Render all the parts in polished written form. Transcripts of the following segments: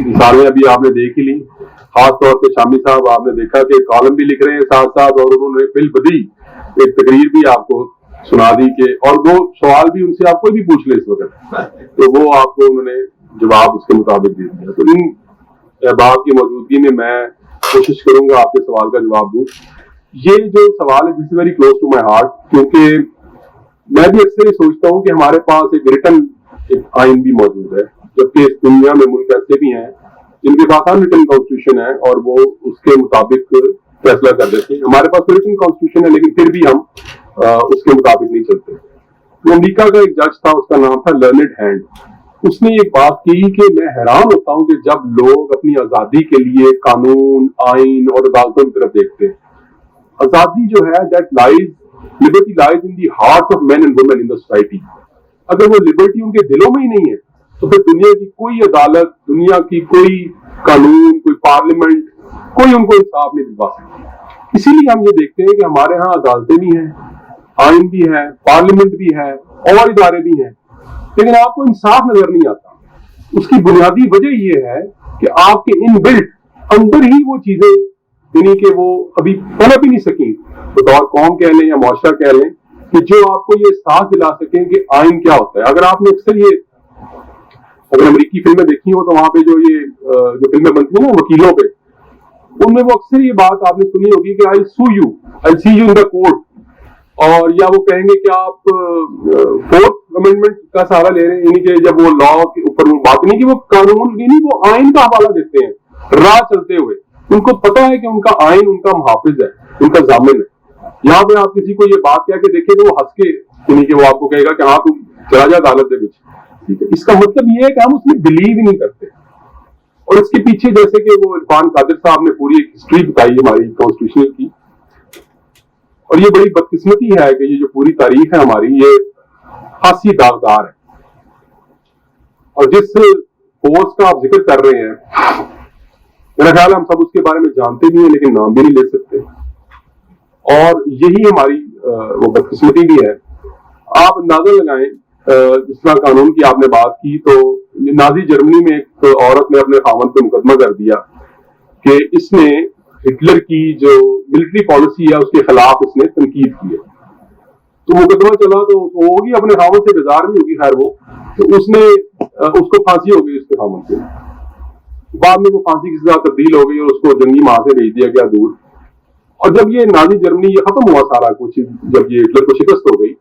मिसालें अभी आपने देख ही ली, खास तौर पे शामी साहब आपने देखा कि कॉलम भी लिख रहे हैं साथ साथ, और उन्होंने फिल बदी एक तकरीर भी आपको सुना दी के, और वो सवाल भी उनसे आप कोई भी पूछ ले इस वक्त तो वो आपको उन्होंने जवाब उसके मुताबिक दे दिया। तो इन अहबाब की मौजूदगी में मैं कोशिश करूंगा आपके सवाल का जवाब दूं। ये जो सवाल है this is very close to my heart, क्योंकि मैं भी अक्सर ये सोचता हूँ कि हमारे पास एक रिटन एक आइन भी मौजूद है, जबकि इस दुनिया में मुल्क ऐसे भी हैं जिनके पास अनरिटन कॉन्स्टिट्यूशन है और वो उसके मुताबिक फैसला कर देते हैं। हमारे पास रिटन कॉन्स्टिट्यूशन है लेकिन फिर भी हम उसके मुताबिक नहीं चलते। तो अमेरिका का एक जज था, उसका नाम था लर्नेड हैंड। उसने ये बात की कि मैं हैरान होता हूँ कि जब लोग अपनी आजादी के लिए कानून, आइन और अदालतों की तरफ देखते हैं, आजादी जो है that lies liberty lies in the hearts of main and women in the society. अगर वो लिबर्टी उनके दिलों में ही नहीं है तो फिर दुनिया की कोई अदालत, दुनिया की कोई कानून, कोई पार्लियामेंट, कोई उनको इंसाफ नहीं दिलवा सकती। इसीलिए हम ये देखते हैं कि हमारे यहाँ अदालतें भी हैं, आइन भी है, पार्लियामेंट भी है और इदारे भी हैं, लेकिन आपको इंसाफ नजर नहीं आता। उसकी बुनियादी वजह यह है कि आपके इनबिल्ट अंदर ही वो चीजें यानी कि वो अभी पनप ही नहीं सकी, बतौर कौम कह लें या मुआशरा कह लें, कि जो आपको ये एहसास दिला सकें कि आइन क्या होता है। अगर आपने अक्सर ये अगर अमेरिकी फिल्में देखी हो तो वहां पे जो ये जो फिल्में बनती हैं ना वकीलों पे, उनमें वो अक्सर ये बात आपने सुनी होगी कि I sue you, I see you in the court, और या वो कहेंगे कि आप फोर्थ अमेंडमेंट का सहारा ले रहे हैं, यानी कि जब वो लॉ के ऊपर वो बात नहीं कि वो कानून यानी वो आइन का हवाला देते हैं राह चलते हुए। उनको पता है कि उनका आइन उनका मुहाफिज है, उनका जामिन है। यहाँ पे आप किसी को ये बात कह के देखें तो वो हंस के यानी कि वो आपको कहेगा कि हाँ तुम चला जा अदालत के बीच, ठीक है। इसका मतलब ये है कि हम उसमें बिलीव ही नहीं करते। और इसके पीछे जैसे कि वो इरफान कादिर साहब ने पूरी एक हिस्ट्री बताई हमारी कॉन्स्टिट्यूशनल की, और ये बड़ी बदकिस्मती है कि ये जो पूरी तारीख है हमारी ये खासी दागदार है। और जिस फोर्स का आप जिक्र कर रहे हैं मेरा ख्याल हम सब उसके बारे में जानते भी हैं लेकिन नाम भी नहीं ले सकते, और यही हमारी वो बदकिस्मती भी है। आप अंदाजा लगाएं, जिस तरह कानून की आपने बात की, तो नाजी जर्मनी में एक औरत ने अपने खामन पे मुकदमा कर दिया कि इसने हिटलर की जो मिलिट्री पॉलिसी है उसके खिलाफ इसने तनकीद की है। तो मुकदमा चला तो वो होगी अपने खामन से बेजार नहीं होगी, खैर वो तो उसने उसको फांसी हो गई उसके खामन से। बाद में वो फांसी की सजा तब्दील हो गई और उसको जंगी मां से भेज दिया गया दूर। और जब ये नाजी जर्मनी ये खत्म हुआ सारा कुछ, जब ये हिटलर को शिकस्त हो गई,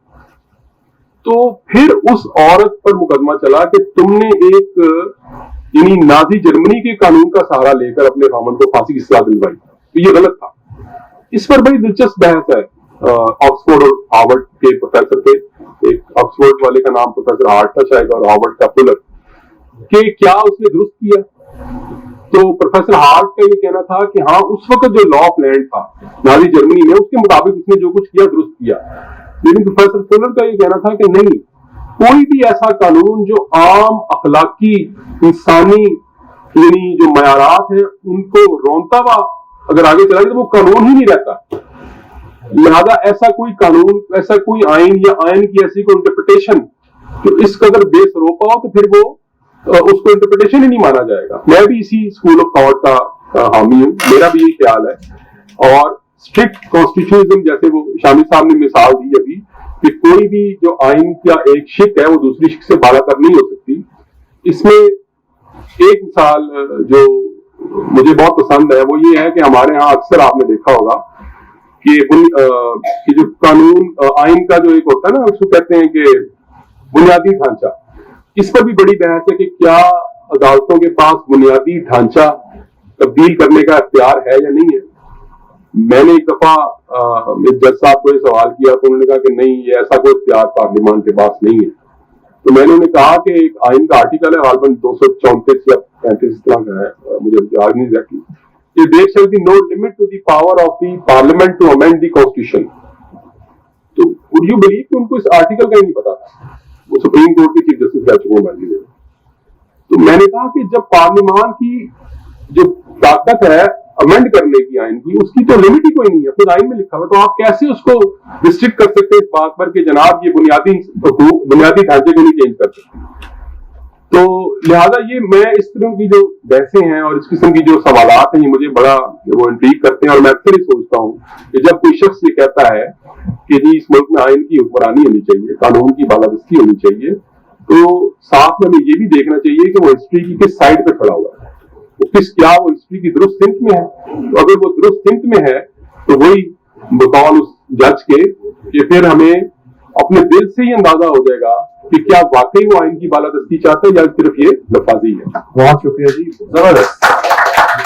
तो फिर उस औरत पर मुकदमा चला कि तुमने एक यानी नाजी जर्मनी के कानून का सहारा लेकर अपने खामन को फांसी की सजा दिलवाई, तो ये गलत था। इस पर बड़ी दिलचस्प बहस है ऑक्सफोर्ड और हार्वर्ड के प्रोफेसर थे, एक ऑक्सफोर्ड वाले का नाम प्रोफेसर हार्ट था शायद और हार्वर्ड का फुलर, कि क्या उसने दुरुस्त किया। तो प्रोफेसर हार्ट का ये कहना था कि हाँ उस वक्त जो लॉ ऑफ लैंड था नाजी जर्मनी में उसके मुताबिक उसने जो कुछ किया दुरुस्त किया। लेकिन प्रोफेसर फुलर का ये कहना था कि नहीं, कोई भी ऐसा कानून जो आम अखलाकी इंसानी यानी जो मयारात हैं उनको रोनता हुआ अगर आगे चला तो वो कानून ही नहीं रहता। लिहाजा ऐसा कोई कानून, ऐसा कोई आइन या आइन की ऐसी कोई इंटरप्रिटेशन जो इस कदर बेसरोपा हो तो फिर वो उसको इंटरप्रिटेशन ही नहीं माना जाएगा। मैं भी इसी स्कूल ऑफ थॉट का हामी हूँ, मेरा भी यही ख्याल है। और स्ट्रिक्ट कॉन्स्टिट्यूशनिज्म जैसे वो शामी साहब ने मिसाल दी अभी कि कोई भी जो आइन का एक शिक है वो दूसरी शिक से बालातर नहीं हो सकती। इसमें एक मिसाल जो मुझे बहुत पसंद है वो ये है कि हमारे यहाँ अक्सर आपने देखा होगा कि जो कानून आइन का जो एक होता है ना उसको कहते हैं कि बुनियादी ढांचा, इस पर भी बड़ी बहस है कि क्या अदालतों के पास बुनियादी ढांचा तब्दील करने का इख्तियार है या नहीं है। मैंने एक दफा जज साहब को ये सवाल किया तो उन्होंने कहा कि नहीं, ये ऐसा कोई इख्तियार पार्लियामान के पास नहीं है। तो मैंने उन्हें कहा कि एक आइन का आर्टिकल है गालबन 234 या 35 इस तरह का है, मुझे याद नहीं एग्जैक्टली, कि there shall be no limit to the power of the parliament to amend the constitution. तो वुड यू बिलीव कि उनको इस आर्टिकल का ही नहीं पता था, वो सुप्रीम कोर्ट के चीफ जस्टिस रह चुके हैं। तो मैंने कहा कि जब पार्लियामान की जो ताकत है अमेंड करने की आइन की, उसकी तो लिमिट ही कोई नहीं है, खुद आइन में लिखा हुआ, तो आप कैसे उसको रिस्ट्रिक्ट कर सकते हैं इस बात पर कि जनाब ये बुनियादी ढांचे को नहीं चेंज कर सकते। تو لہٰذا یہ میں اس طرح کی جو بحثیں ہیں اور اس قسم کی جو سوالات ہیں یہ مجھے بڑا وہ انٹریگ کرتے ہیں، اور میں اکثر ہی سوچتا ہوں کہ جب کوئی شخص یہ کہتا ہے کہ جی اس ملک میں آئین کی حکمرانی ہونی چاہیے، قانون کی بالادستی ہونی چاہیے، تو ساتھ میں ہمیں یہ بھی دیکھنا چاہیے کہ وہ ہسٹری کی کس سائڈ پہ کھڑا ہوا ہے، کیا وہ ہسٹری کی درست سمت میں ہے. تو اگر وہ درست سمت میں ہے تو وہی بقول اس جج کے کہ پھر ہمیں اپنے دل سے ہی اندازہ ہو جائے گا کہ کیا واقعی وہ آئین کی بالادستی چاہتا ہے یا صرف یہ لفاظی ہے. بہت شکریہ جی، زبردست.